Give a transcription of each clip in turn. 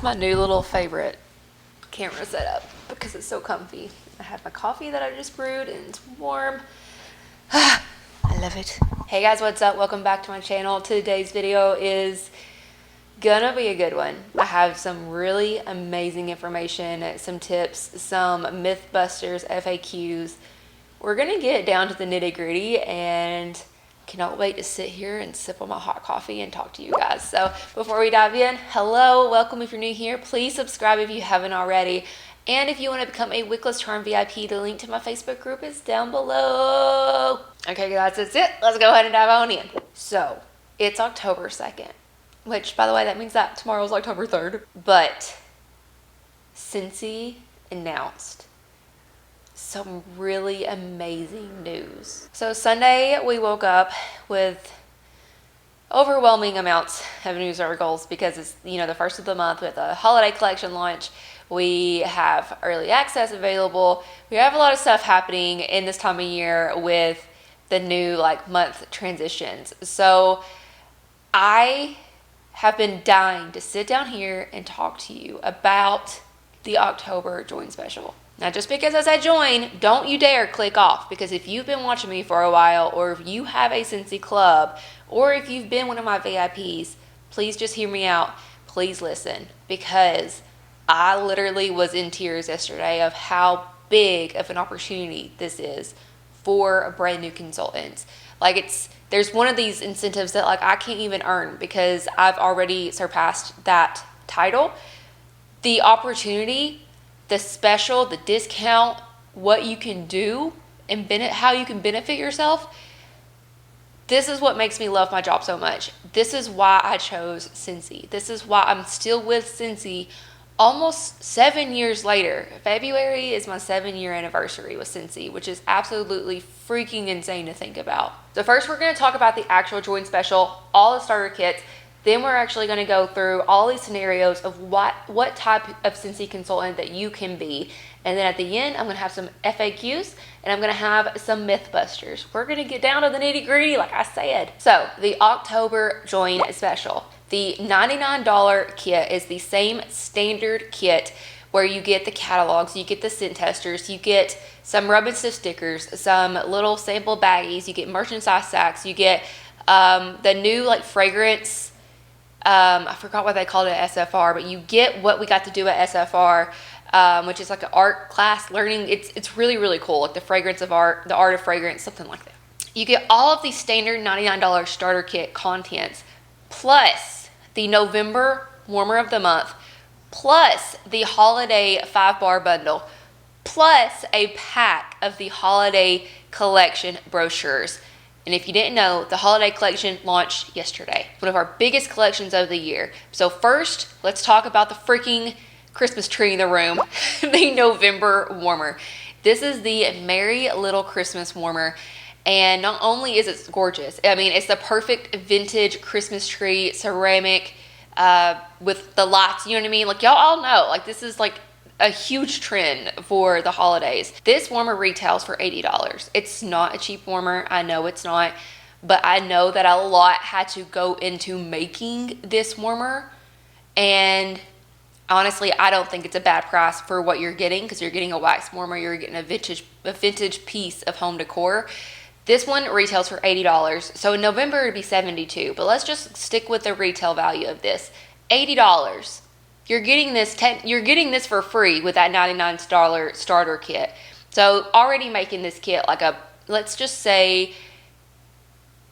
my new little favorite camera setup because it's so comfy. I have my coffee that I just brewed and it's warm. I love it. Hey guys, what's up? Welcome back to my channel. Today's video is gonna be a good one. I have some really amazing information, some tips, some myth busters, FAQs. We're gonna get down to the nitty-gritty and cannot wait to sit here and sip on my hot coffee and talk to you guys. So before we dive in, hello, welcome. If you're new here, please subscribe if you haven't already. And if you want to become a Wickless Charm VIP, the link to my Facebook group is down below. Okay guys, that's it. Let's go ahead and dive on in. So it's October 2nd, which by the way, that means that tomorrow's October 3rd. But Scentsy announced some really amazing news. So Sunday we woke up with overwhelming amounts of news articles because it's, you know, the first of the month with a holiday collection launch. We have early access available. We have a lot of stuff happening in this time of year with the new month transitions. So I have been dying to sit down here and talk to you about the October join special. Now, just because I said join, don't you dare click off, because if you've been watching me for a while, or if you have a Scentsy Club, or if you've been one of my VIPs, please just hear me out. Please listen, because I literally was in tears yesterday of how big of an opportunity this is for brand new consultants. There's one of these incentives that I can't even earn because I've already surpassed that title. The opportunity, the special, the discount, what you can do and how you can benefit yourself. This is what makes me love my job so much. This is why I chose Scentsy. This is why I'm still with Scentsy almost 7 years later. February is my 7-year anniversary with Scentsy, which is absolutely freaking insane to think about. So first we're going to talk about the actual join special, all the starter kits. Then we're actually going to go through all these scenarios of what type of Scentsy consultant that you can be. And then at the end, I'm going to have some FAQs and I'm going to have some myth busters. We're going to get down to the nitty gritty like I said. So the October join special. The $99 kit is the same standard kit where you get the catalogs, you get the scent testers, you get some rub and stick stickers, some little sample baggies, you get merchant size sacks, you get the new fragrance. I forgot what they called it at SFR, but you get what we got to do at SFR, which is like an art class learning. It's really, really cool. Like the fragrance of art, the art of fragrance, something like that. You get all of the standard $99 starter kit contents, plus the November warmer of the month, plus the holiday 5-bar bundle, plus a pack of the holiday collection brochures. And if you didn't know, the holiday collection launched yesterday. One of our biggest collections of the year. So first, let's talk about the freaking Christmas tree in the room, the November warmer. This is the Merry Little Christmas warmer. And not only is it gorgeous, I mean, it's the perfect vintage Christmas tree, ceramic, with the lights, you know what I mean? Y'all all know, this is a huge trend for the holidays. This warmer retails for $80. It's not a cheap warmer. I know it's not, but I know that a lot had to go into making this warmer. And honestly, I don't think it's a bad price for what you're getting, because you're getting a wax warmer, you're getting a vintage piece of home decor. This one retails for $80. So in November it'd be $72, but let's just stick with the retail value of this. $80. You're getting this for free with that $99 starter kit. So already making this kit let's just say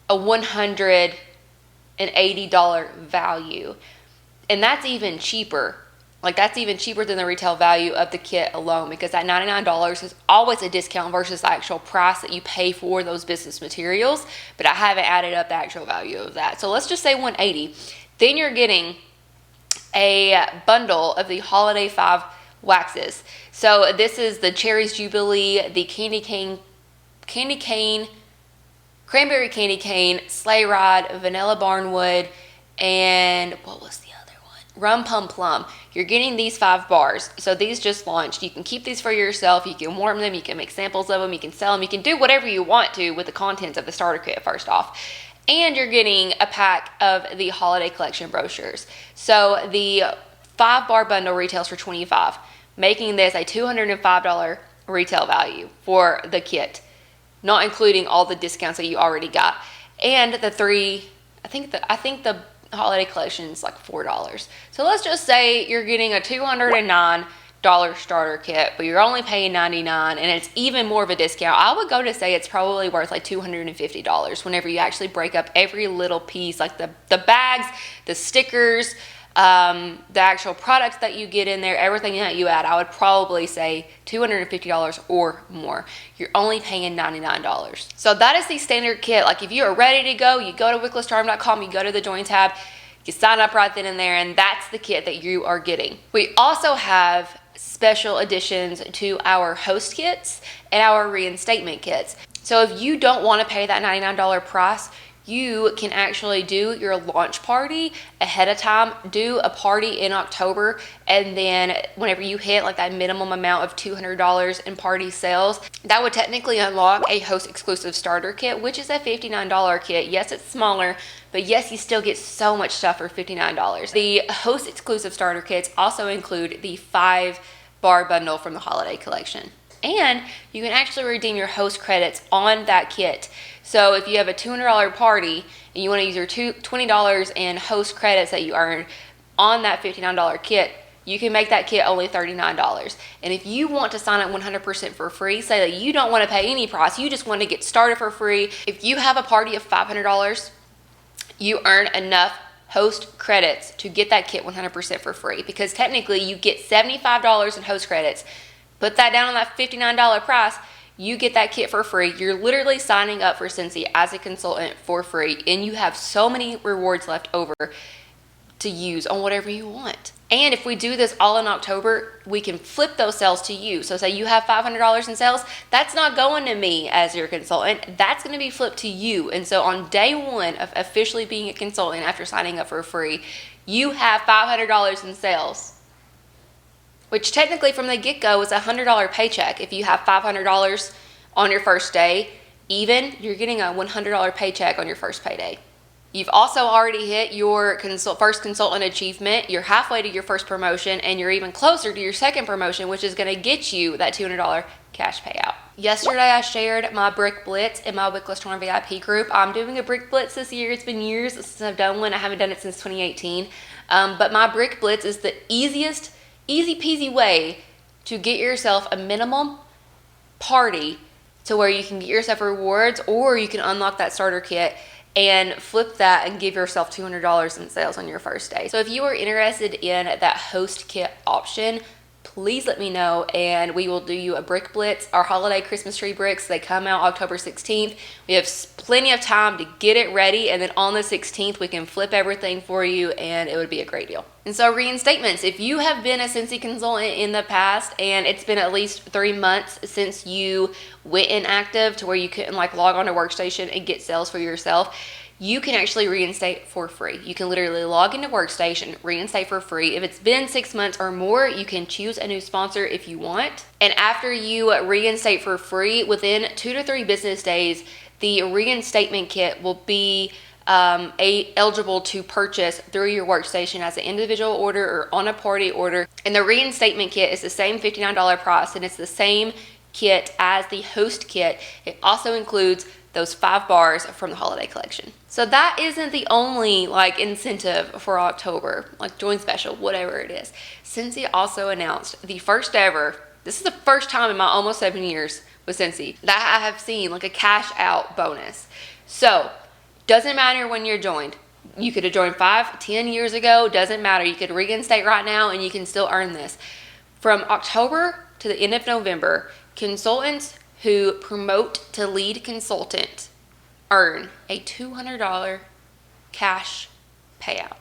a $180 value. And that's even cheaper. That's even cheaper than the retail value of the kit alone, because that $99 is always a discount versus the actual price that you pay for those business materials. But I haven't added up the actual value of that. So let's just say $180. Then you're getting a bundle of the holiday 5 waxes. So this is the Cherries Jubilee, the candy cane, cranberry candy cane, sleigh ride, vanilla barnwood, and what was the other one? Rum pum plum. You're getting these 5 bars. So these just launched. You can keep these for yourself. You can warm them. You can make samples of them. You can sell them. You can do whatever you want to with the contents of the starter kit first off. And you're getting a pack of the holiday collection brochures. So the 5-bar bundle retails for $25, making this a $205 retail value for the kit, not including all the discounts that you already got. And the three, I think the holiday collection is like $4. So let's just say you're getting a $209 starter kit, but you're only paying $99, and it's even more of a discount. I would go to say it's probably worth like $250 whenever you actually break up every little piece, like the bags, the stickers, the actual products that you get in there, everything that you add. I would probably say $250 or more. You're only paying $99. So that is the standard kit. Like if you are ready to go, you go to wicklesscharm.com, you go to the join tab, you sign up right then and there, and that's the kit that you are getting. We also have special additions to our host kits and our reinstatement kits. So if you don't want to pay that $99 price, you can actually do your launch party ahead of time, do a party in October, and then whenever you hit like that minimum amount of $200 in party sales, that would technically unlock a host exclusive starter kit, which is a $59 kit. Yes, it's smaller, but yes, you still get so much stuff for $59. The host exclusive starter kits also include the 5-bar bundle from the holiday collection. And you can actually redeem your host credits on that kit. So if you have a $200 party and you want to use your $20 in host credits that you earned on that $59 kit, you can make that kit only $39. And if you want to sign up 100% for free, say that you don't want to pay any price, you just want to get started for free. If you have a party of $500, you earn enough host credits to get that kit 100% for free, because technically you get $75 in host credits. Put that down on that $59 price, you get that kit for free. You're literally signing up for Scentsy as a consultant for free, and you have so many rewards left over to use on whatever you want. And if we do this all in October, we can flip those sales to you. So say you have $500 in sales, that's not going to me as your consultant, that's going to be flipped to you. And so on day one of officially being a consultant after signing up for free, you have $500 in sales, which technically from the get-go is a $100 paycheck. If you have $500 on your first day, even, you're getting a $100 paycheck on your first payday. You've also already hit your first consultant achievement. You're halfway to your first promotion, and you're even closer to your second promotion, which is going to get you that $200 cash payout. Yesterday, I shared my Brick Blitz in my Wickless Charm VIP group. I'm doing a Brick Blitz this year. It's been years since I've done one. I haven't done it since 2018. But my Brick Blitz is the easy peasy way to get yourself a minimum party to where you can get yourself rewards, or you can unlock that starter kit and flip that and give yourself $200 in sales on your first day. So if you are interested in that host kit option, please let me know, and we will do you a Brick Blitz. Our holiday Christmas tree bricks, they come out October 16th. We have plenty of time to get it ready, and then on the 16th, we can flip everything for you, and it would be a great deal. And so reinstatements, if you have been a Scentsy consultant in the past, and it's been at least 3 months since you went inactive to where you couldn't like log on to Workstation and get sales for yourself, you can actually reinstate for free. You can literally log into Workstation, reinstate for free. If it's been 6 months or more, you can choose a new sponsor if you want. And after you reinstate for free, within 2 to 3 business days, the reinstatement kit will be eligible to purchase through your Workstation as an individual order or on a party order. And the reinstatement kit is the same $59 price, and it's the same kit as the host kit. It also includes those 5 bars from the holiday collection. So that isn't the only like incentive for October, like join special, whatever it is. Scentsy also announced the first ever, this is the first time in my almost 7 years with Scentsy that I have seen like a cash out bonus. So doesn't matter when you're joined. You could have joined 5, 10 years ago, doesn't matter. You could reinstate right now and you can still earn this. From October to the end of November, consultants who promote to lead consultant earn a $200 cash payout.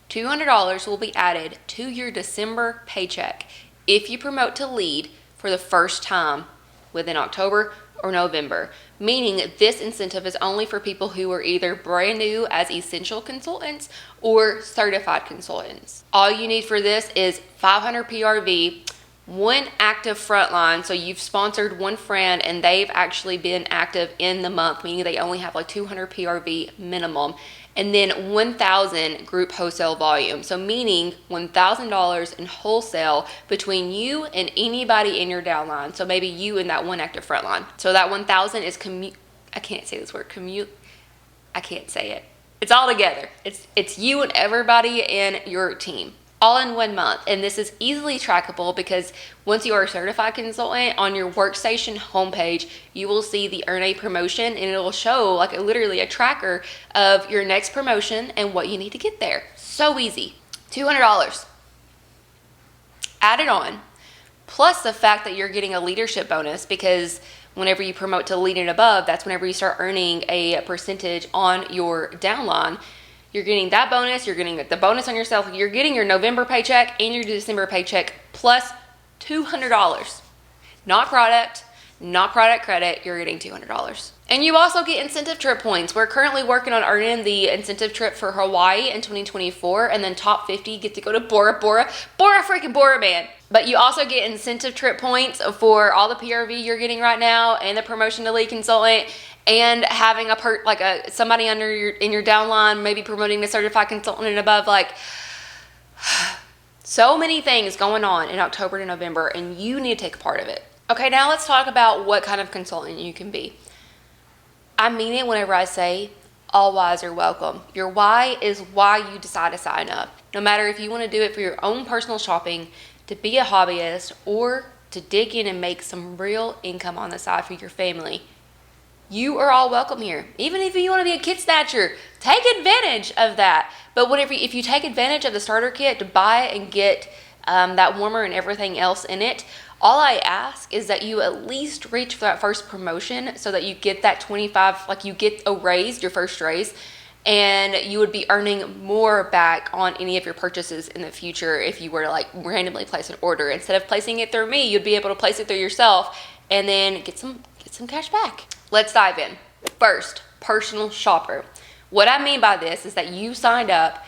$200 will be added to your December paycheck if you promote to lead for the first time within October or November, meaning this incentive is only for people who are either brand new as essential consultants or certified consultants. All you need for this is 500 PRV, one active frontline. So you've sponsored one friend and they've actually been active in the month, meaning they only have like 200 PRV minimum. And then 1,000 group wholesale volume. So meaning $1,000 in wholesale between you and anybody in your downline. So maybe you and that one active frontline. So that 1,000 is I can't say this word, I can't say it. It's all together. It's you and everybody in your team, all in 1 month. And this is easily trackable because once you are a certified consultant, on your workstation homepage, you will see the earn a promotion, and it will show like literally a tracker of your next promotion and what you need to get there. So easy. $200 added on, plus the fact that you're getting a leadership bonus, because whenever you promote to lead and above, that's whenever you start earning a percentage on your downline. You're getting that bonus, you're getting the bonus on yourself, you're getting your November paycheck and your December paycheck plus $200. Not product credit, you're getting $200. And you also get incentive trip points. We're currently working on earning the incentive trip for Hawaii in 2024, and then top 50 get to go to Bora freaking Bora, man. But you also get incentive trip points for all the PRV you're getting right now, and the promotion to lead consultant, and having somebody under in your downline, maybe promoting to certified consultant and above. Like, so many things going on in October to November, and you need to take a part of it. Okay, now let's talk about what kind of consultant you can be. I mean it whenever I say all whys are welcome. Your why is why you decide to sign up. No matter if you want to do it for your own personal shopping, to be a hobbyist, or to dig in and make some real income on the side for your family, you are all welcome here. Even if you want to be a kit snatcher, take advantage of that. But if you take advantage of the starter kit to buy it and get that warmer and everything else in it, all I ask is that you at least reach for that first promotion so that you get that 25, like you get a raise, your first raise, and you would be earning more back on any of your purchases in the future if you were to like randomly place an order. Instead of placing it through me, you'd be able to place it through yourself and then get some cash back. Let's dive in. First, personal shopper. What I mean by this is that you signed up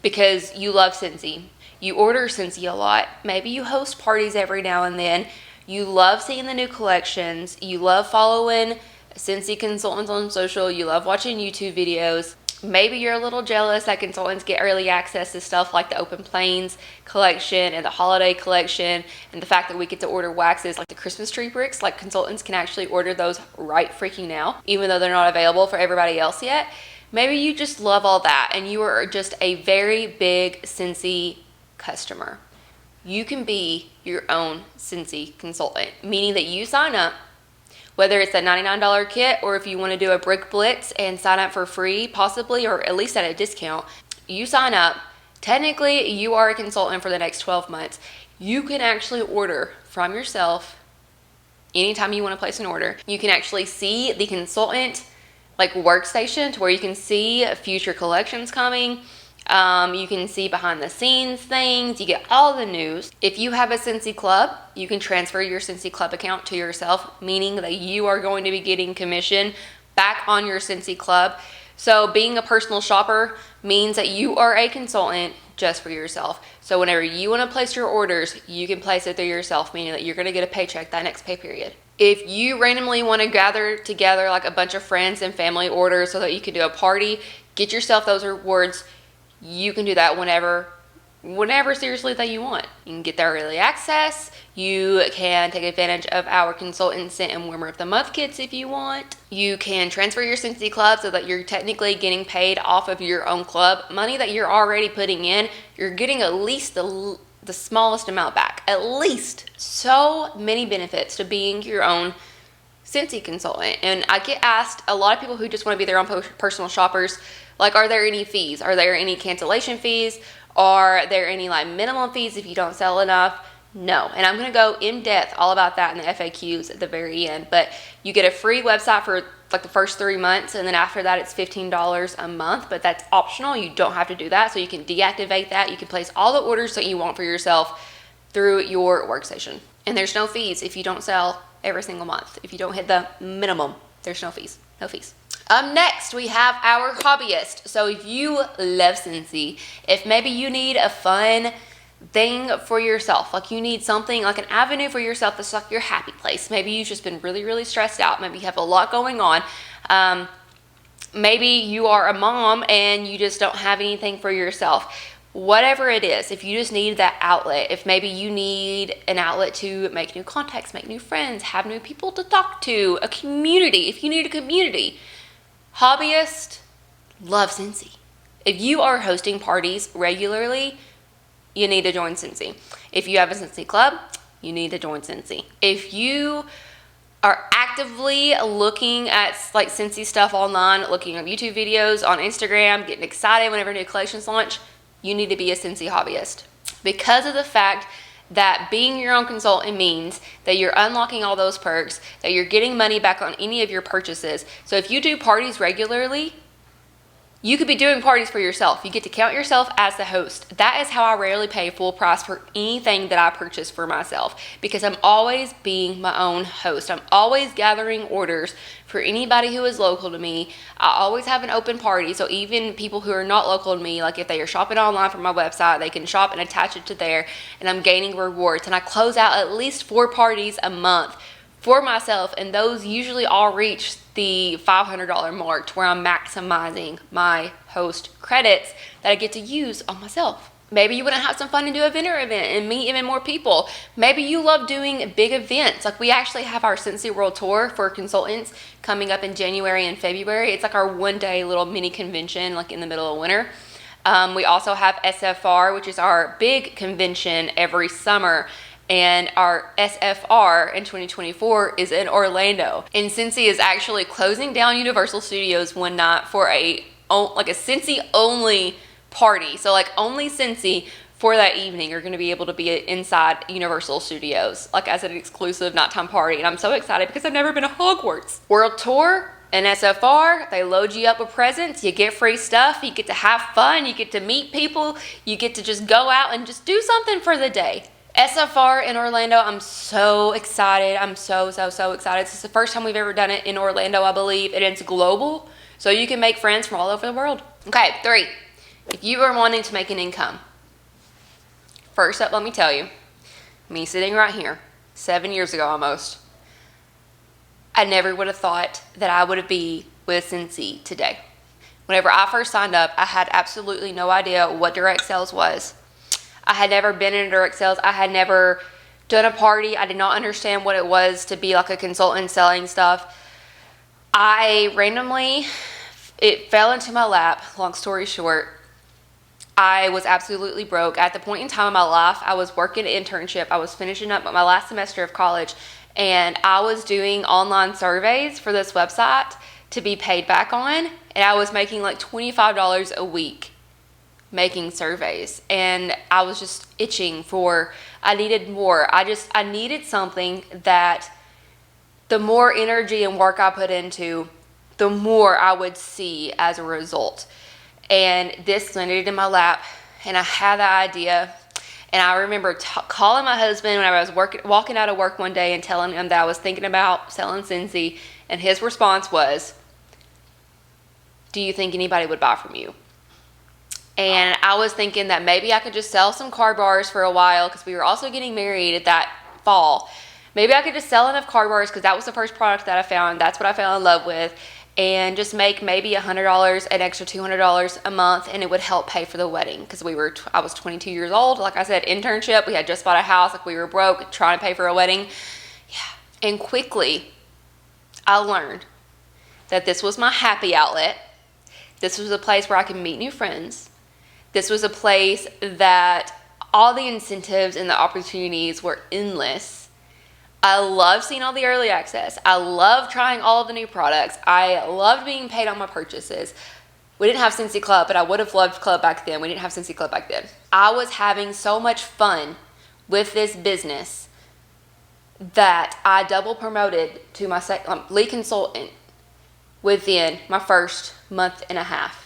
because you love Scentsy. You order Scentsy a lot. Maybe you host parties every now and then. You love seeing the new collections. You love following Scentsy consultants on social. You love watching YouTube videos. Maybe you're a little jealous that consultants get early access to stuff like the Open Plains collection and the holiday collection, and the fact that we get to order waxes like the Christmas tree bricks. Like, consultants can actually order those right freaking now, even though they're not available for everybody else yet. Maybe you just love all that and you are just a very big Scentsy customer. You can be your own Scentsy consultant, meaning that you sign up, whether it's a $99 kit or if you want to do a brick blitz and sign up for free, possibly, or at least at a discount. You sign up, technically you are a consultant for the next 12 months. You can actually order from yourself anytime you want to place an order. You can actually see the consultant like workstation to where you can see future collections coming. You can see behind the scenes things. You get all the news. If you have a Scentsy Club, you can transfer your Scentsy Club account to yourself, meaning that you are going to be getting commission back on your Scentsy Club. So being a personal shopper means that you are a consultant just for yourself. So whenever you want to place your orders, you can place it through yourself, meaning that you're going to get a paycheck that next pay period. If you randomly want to gather together like a bunch of friends and family orders so that you can do a party, get yourself those rewards. You can do that whenever seriously that you want. You can get that early access. You can take advantage of our consultant scent and warmer of the month kits if you want. You can transfer your Scentsy Club so that you're technically getting paid off of your own club. Money that you're already putting in, you're getting at least the smallest amount back. At least. So many benefits to being your own Scentsy consultant. And I get asked, a lot of people who just want to be their own personal shoppers, like, are there any fees? Are there any cancellation fees? Are there any like minimum fees if you don't sell enough? No. And I'm going to go in depth all about that in the FAQs at the very end. But you get a free website for like the first 3 months, and then after that it's $15 a month, but that's optional. You don't have to do that. So you can deactivate that. You can place all the orders that you want for yourself through your workstation. And there's no fees if you don't sell every single month. If you don't hit the minimum, there's no fees. No fees. Next, we have our Hobbyist. So if you love Scentsy, if maybe you need a fun thing for yourself. Like you need something, like an avenue for yourself that's like your happy place. Maybe you've just been really, really stressed out. Maybe you have a lot going on. Maybe you are a mom and you just don't have anything for yourself. Whatever it is, if you just need that outlet, if maybe you need an outlet to make new contacts, make new friends, have new people to talk to, a community, if you need a community, Hobbyist, love Scentsy. If you are hosting parties regularly, you need to join Scentsy. If you have a Scentsy Club, you need to join Scentsy. If you are actively looking at like Scentsy stuff online, looking at YouTube videos, on Instagram, getting excited whenever new collections launch, you need to be a Scentsy hobbyist. Because of the fact that being your own consultant means that you're unlocking all those perks, that you're getting money back on any of your purchases. So if you do parties regularly, you could be doing parties for yourself. You get to count yourself as the host. That is how I rarely pay full price for anything that I purchase for myself, because I'm always being my own host. I'm always gathering orders for anybody who is local to me. I always have an open party, so even people who are not local to me, like if they are shopping online from my website, they can shop and attach it to there, and I'm gaining rewards. And I close out at least 4 parties a month for myself, and those usually all reach the $500 mark, to where I'm maximizing my host credits that I get to use on myself. Maybe you want to have some fun and do a vendor event and meet even more people. Maybe you love doing big events. Like we actually have our Scentsy World Tour for consultants coming up in January and February. It's like our 1-day little mini convention, like in the middle of winter. We also have SFR, which is our big convention every summer. And our SFR in 2024 is in Orlando. And Scentsy is actually closing down Universal Studios one night for a Scentsy only party. So like only Scentsy for that evening are going to be able to be inside Universal Studios, like as an exclusive nighttime party. And I'm so excited because I've never been to Hogwarts. World Tour and SFR, they load you up with presents, you get free stuff, you get to have fun, you get to meet people, you get to just go out and just do something for the day. SFR in Orlando, I'm so excited. I'm so excited. This is the first time we've ever done it in Orlando, I believe, and it's global, so you can make friends from all over the world. Okay, 3, if you are wanting to make an income, first up, let me tell you, me sitting right here, 7 years ago almost, I never would have thought that I would be with Scentsy today. Whenever I first signed up, I had absolutely no idea what direct sales was. I had never been in direct sales. I had never done a party. I did not understand what it was to be like a consultant selling stuff. It fell into my lap. Long story short, I was absolutely broke. At the point in time in my life, I was working an internship. I was finishing up my last semester of college, and I was doing online surveys for this website to be paid back on, and I was making like $25 a week making surveys, and I was just itching I needed more. I needed something that the more energy and work I put into, the more I would see as a result. And this landed in my lap, and I had that idea. And I remember calling my husband when I was walking out of work one day and telling him that I was thinking about selling Scentsy, and his response was, "Do you think anybody would buy from you?" And I was thinking that maybe I could just sell some card bars for a while, because we were also getting married that fall. Maybe I could just sell enough card bars, because that was the first product that I found. That's what I fell in love with. And just make maybe $100, an extra $200 a month, and it would help pay for the wedding, because I was 22 years old. Like I said, internship. We had just bought a house. Like we were broke, trying to pay for a wedding. Yeah. And quickly, I learned that this was my happy outlet. This was a place where I could meet new friends. This was a place that all the incentives and the opportunities were endless. I loved seeing all the early access. I loved trying all of the new products. I loved being paid on my purchases. We didn't have Scentsy Club, but I would have loved Club back then. We didn't have Scentsy Club back then. I was having so much fun with this business that I double promoted to my lead consultant within my first month and a half.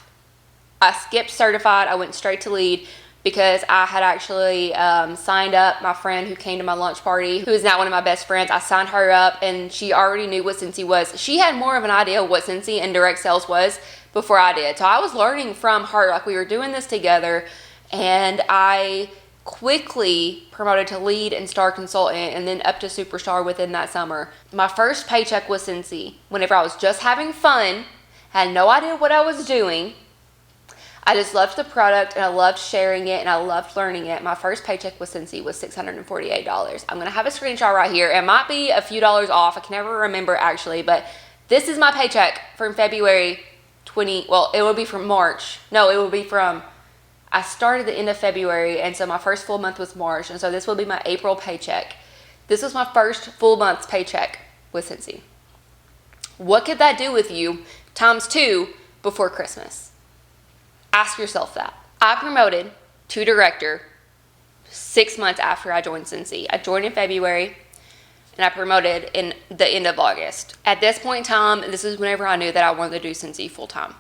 I skipped certified. I went straight to lead, because I had actually signed up my friend who came to my lunch party, who is now one of my best friends. I signed her up, and she already knew what Scentsy was. She had more of an idea of what Scentsy and direct sales was before I did. So I was learning from her. Like we were doing this together, and I quickly promoted to lead and star consultant and then up to superstar within that summer. My first paycheck was Scentsy. Whenever I was just having fun, had no idea what I was doing. I just loved the product and I loved sharing it and I loved learning it. My first paycheck with Scentsy was $648. I'm going to have a screenshot right here. It might be a few dollars off. I can never remember actually, but this is my paycheck from February 20, well, it would be from March. No, it would be from, I started the end of February, and so my first full month was March, and so this will be my April paycheck. This was my first full month's paycheck with Scentsy. What could that do with you times 2 before Christmas? Ask yourself that. I promoted to director 6 months after I joined Scentsy. I joined in February, and I promoted in the end of August. At this point in time, this is whenever I knew that I wanted to do Scentsy full time.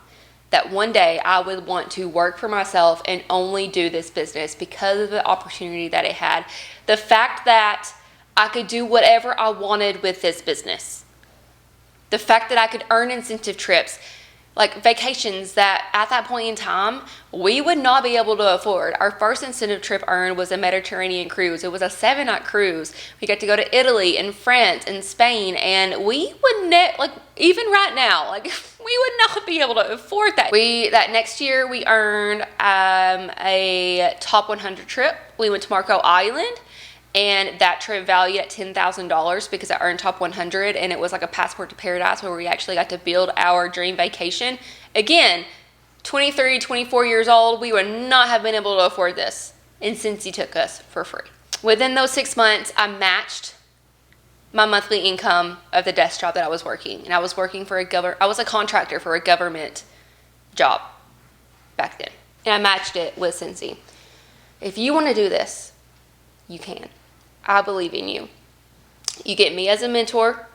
That one day I would want to work for myself and only do this business because of the opportunity that it had. The fact that I could do whatever I wanted with this business. The fact that I could earn incentive trips, like vacations that at that point in time, we would not be able to afford. Our first incentive trip earned was a Mediterranean cruise. It was a 7-night cruise. We got to go to Italy and France and Spain, and we would even right now, we would not be able to afford that. That next year we earned a top 100 trip. We went to Marco Island, and that trip valued at $10,000 because I earned top 100, and it was like a passport to paradise where we actually got to build our dream vacation. Again, 23, 24 years old, we would not have been able to afford this, and Scentsy took us for free. Within those 6 months, I matched my monthly income of the desk job that I was working, and I was working for I was a contractor for a government job back then, and I matched it with Scentsy. If you want to do this, you can. I believe in you. You get me as a mentor.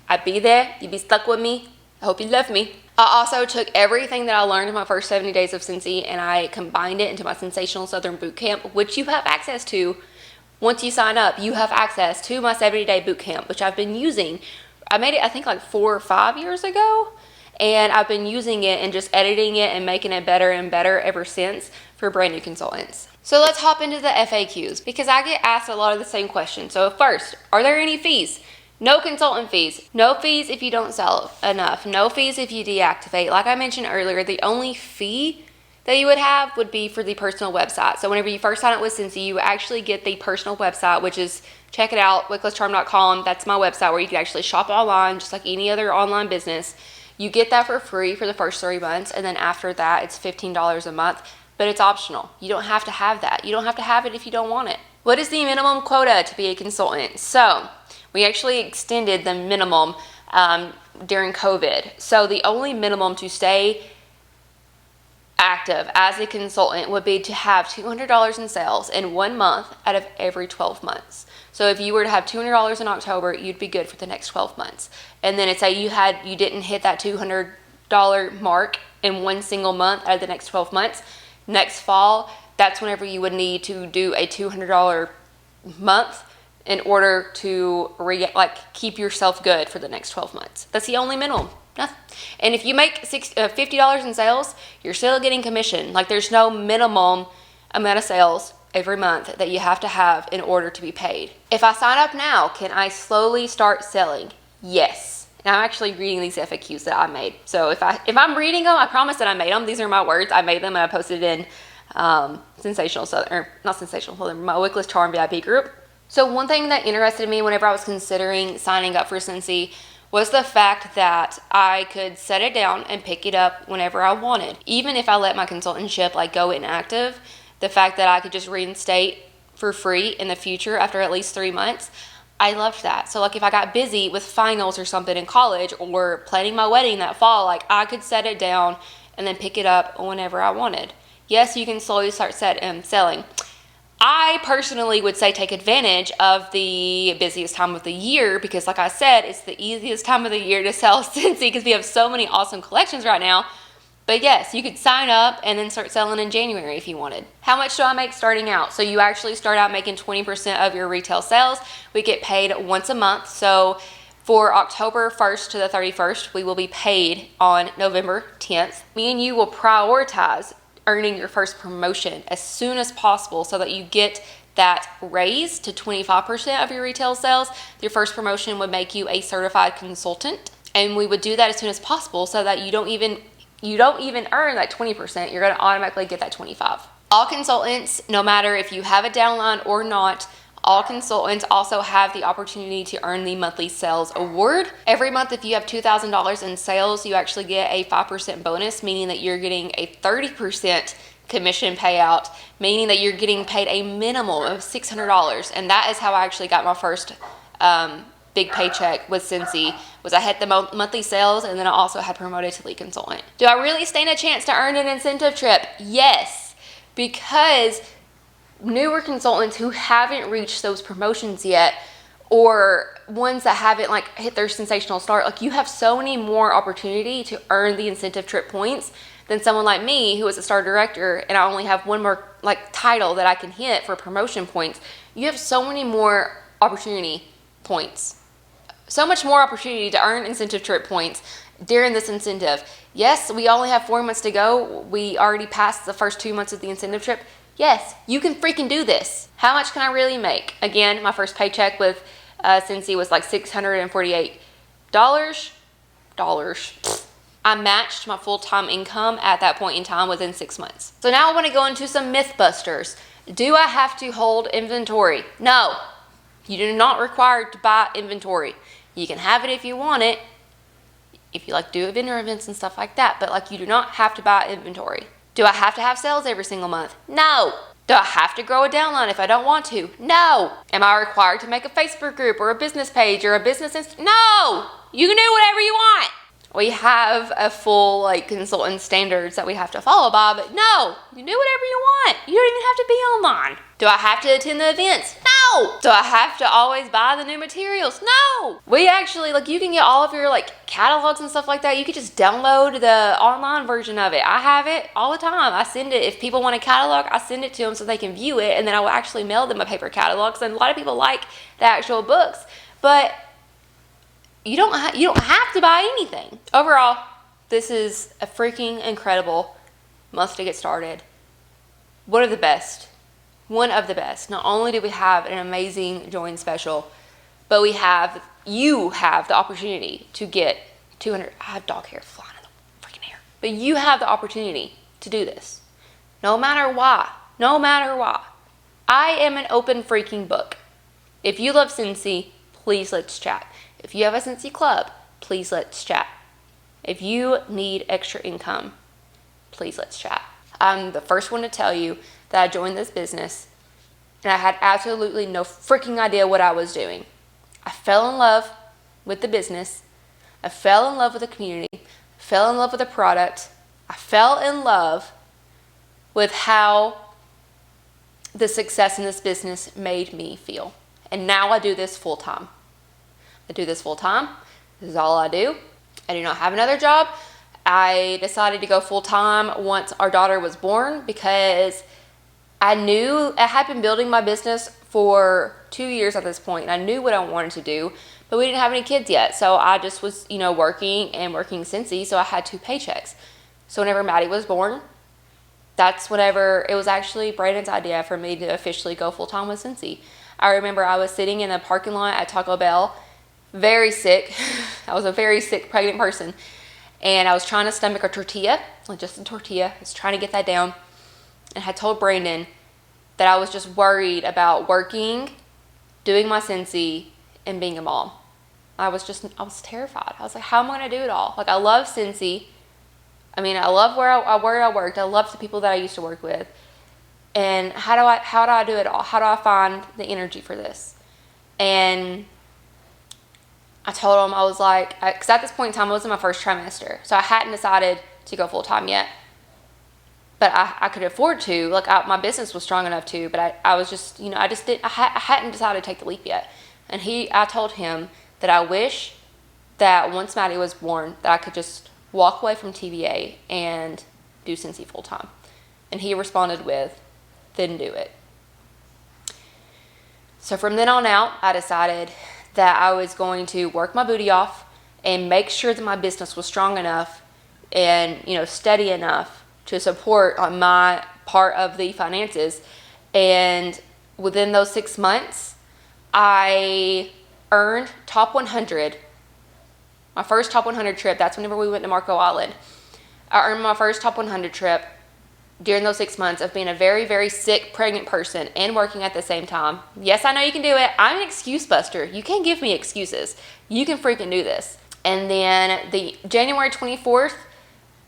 I'd be there. You'd be stuck with me. I hope you love me. I also took everything that I learned in my first 70 days of Scentsy and I combined it into my Sensational Southern Bootcamp, which you have access to. Once you sign up, you have access to my 70-day bootcamp, which I've been using. I made it, I think, like 4 or 5 years ago, and I've been using it and just editing it and making it better and better ever since for brand new consultants. So let's hop into the FAQs because I get asked a lot of the same questions. So first, are there any fees? No consultant fees. No fees if you don't sell enough. No fees if you deactivate. Like I mentioned earlier, the only fee that you would have would be for the personal website. So whenever you first sign up with Scentsy, you actually get the personal website, which is, check it out, wicklesscharm.com. That's my website where you can actually shop online just like any other online business. You get that for free for the first 3 months, and then after that, it's $15 a month. But it's optional. You don't have to have that. You don't have to have it if you don't want it. What is the minimum quota to be a consultant? So we actually extended the minimum during COVID. So the only minimum to stay active as a consultant would be to have $200 in sales in 1 month out of every 12 months. So if you were to have $200 in October, you'd be good for the next 12 months. And then it's say you didn't hit that $200 mark in 1 single month out of the next 12 months. Next fall, that's whenever you would need to do a $200 month in order to keep yourself good for the next 12 months. That's the only minimum. Nothing. And if you make $50 in sales, you're still getting commission. There's no minimum amount of sales every month that you have to have in order to be paid. If I sign up now, can I slowly start selling? Yes. And I'm actually reading these FAQs that I made. So if I'm reading them, I promise that I made them. These are my words. I made them and I posted it in Sensational Southern, or not Sensational Southern, my Wickless Charm VIP group. So one thing that interested me whenever I was considering signing up for Scentsy was the fact that I could set it down and pick it up whenever I wanted. Even if I let my consultantship go inactive, the fact that I could just reinstate for free in the future after at least 3 months, I loved that. So if I got busy with finals or something in college or planning my wedding that fall, I could set it down and then pick it up whenever I wanted. Yes, you can slowly start selling. I personally would say take advantage of the busiest time of the year because like I said, it's the easiest time of the year to sell Scentsy because we have so many awesome collections right now. But yes, you could sign up and then start selling in January if you wanted. How much do I make starting out? So you actually start out making 20% of your retail sales. We get paid once a month. So for October 1st to the 31st, we will be paid on November 10th. Me and you will prioritize earning your first promotion as soon as possible so that you get that raise to 25% of your retail sales. Your first promotion would make you a certified consultant, and we would do that as soon as possible so that you don't even earn that 20%. You're going to automatically get that 25. All consultants, no matter if you have a downline or not, all consultants also have the opportunity to earn the monthly sales award. Every month, if you have $2,000 in sales, you actually get a 5% bonus, meaning that you're getting a 30% commission payout, meaning that you're getting paid a minimum of $600. And that is how I actually got my first big paycheck with Scentsy. Was I hit the monthly sales, and then I also had promoted to lead consultant. Do I really stand a chance to earn an incentive trip? Yes, because newer consultants who haven't reached those promotions yet, or ones that haven't like hit their sensational start, like you have so many more opportunity to earn the incentive trip points than someone like me who is a star director and I only have one more like title that I can hit for promotion points. You have so many more opportunity points, so much more opportunity to earn incentive trip points during this incentive. Yes, we only have 4 months to go. We already passed the first 2 months of the incentive trip. Yes, you can freaking do this. How much can I really make? Again, my first paycheck with Scentsy was like $648. I matched my full-time income at that point in time within 6 months. So now I want to go into some myth busters. Do I have to hold inventory? No, you do not require to buy inventory. You can have it if you want it, if you like do vendor events and stuff like that, but like you do not have to buy inventory. Do I have to have sales every single month? No. Do I have to grow a downline if I don't want to? No. Am I required to make a Facebook group or a business page or a business No. You can do whatever you want. We have a full like consultant standards that we have to follow by, but no, you can do whatever you want. You don't even have to be online. Do I have to attend the events? No. Do I have to always buy the new materials? No. We actually, like, you can get all of your like catalogs and stuff like that. You could just download the online version of it. I have it all the time. I send it. If people want a catalog, I send it to them so they can view it, and then I will actually mail them a paper catalog. And a lot of people like the actual books, but you don't have to buy anything. Overall, this is a freaking incredible month to get started. One of the best. Not only do we have an amazing join special, but you have the opportunity to get 200. I have dog hair flying in the freaking air. But you have the opportunity to do this. No matter why. I am an open freaking book. If you love Scentsy, please let's chat. If you have a Scentsy Club, please let's chat. If you need extra income, please let's chat. I'm the first one to tell you that I joined this business and I had absolutely no freaking idea what I was doing. I fell in love with the business. I fell in love with the community. I fell in love with the product. I fell in love with how the success in this business made me feel. And now I do this full time. This is all I do. I do not have another job. I decided to go full time once our daughter was born because I knew I had been building my business for 2 years at this point, and I knew what I wanted to do, but we didn't have any kids yet. So I just was, working Scentsy, so I had 2 paychecks. So whenever Maddie was born, that's whenever it was actually Brandon's idea for me to officially go full time with Scentsy. I remember I was sitting in a parking lot at Taco Bell, very sick. I was a very sick pregnant person, and I was trying to stomach a tortilla, like just a tortilla. I was trying to get that down, and had told Brandon that I was just worried about working, doing my Scentsy, and being a mom. I was terrified. I was like, how am I going to do it all? Like, I love Scentsy. I love where I worked. I love the people that I used to work with. And how do I do it all? How do I find the energy for this? And I told him, I was like, because at this point in time, I was in my first trimester. So I hadn't decided to go full time yet. But I could afford to, my business was strong enough to, but I was just, I hadn't decided to take the leap yet. And I told him that I wish that once Maddie was born, that I could just walk away from TVA and do Scentsy full time. And he responded with, then do it. So from then on out, I decided that I was going to work my booty off and make sure that my business was strong enough and, steady enough to support on my part of the finances. And within those 6 months, I earned top 100. My first top 100 trip, that's whenever we went to Marco Island. I earned my first top 100 trip during those 6 months of being a very, very sick, pregnant person and working at the same time. Yes, I know you can do it. I'm an excuse buster. You can't give me excuses. You can freaking do this. And then the January 24th,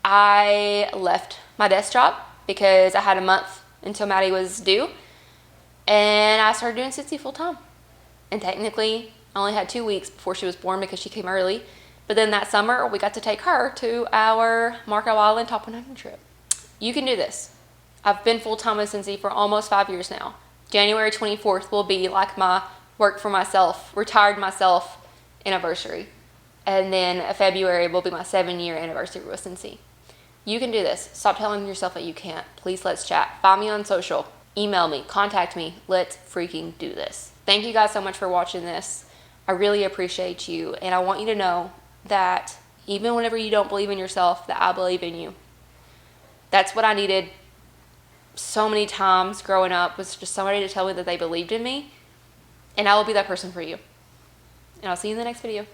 I left my desk job because I had a month until Maddie was due. And I started doing Scentsy full time. And technically, I only had 2 weeks before she was born because she came early. But then that summer, we got to take her to our Marco Island Top 100 trip. You can do this. I've been full-time with Scentsy for almost 5 years now. January 24th will be like my work for myself, retired myself anniversary. And then February will be my 7-year anniversary with Scentsy. You can do this. Stop telling yourself that you can't. Please, let's chat. Find me on social. Email me. Contact me. Let's freaking do this. Thank you guys so much for watching this. I really appreciate you. And I want you to know that even whenever you don't believe in yourself, that I believe in you. That's what I needed so many times growing up, was just somebody to tell me that they believed in me. And I will be that person for you. And I'll see you in the next video.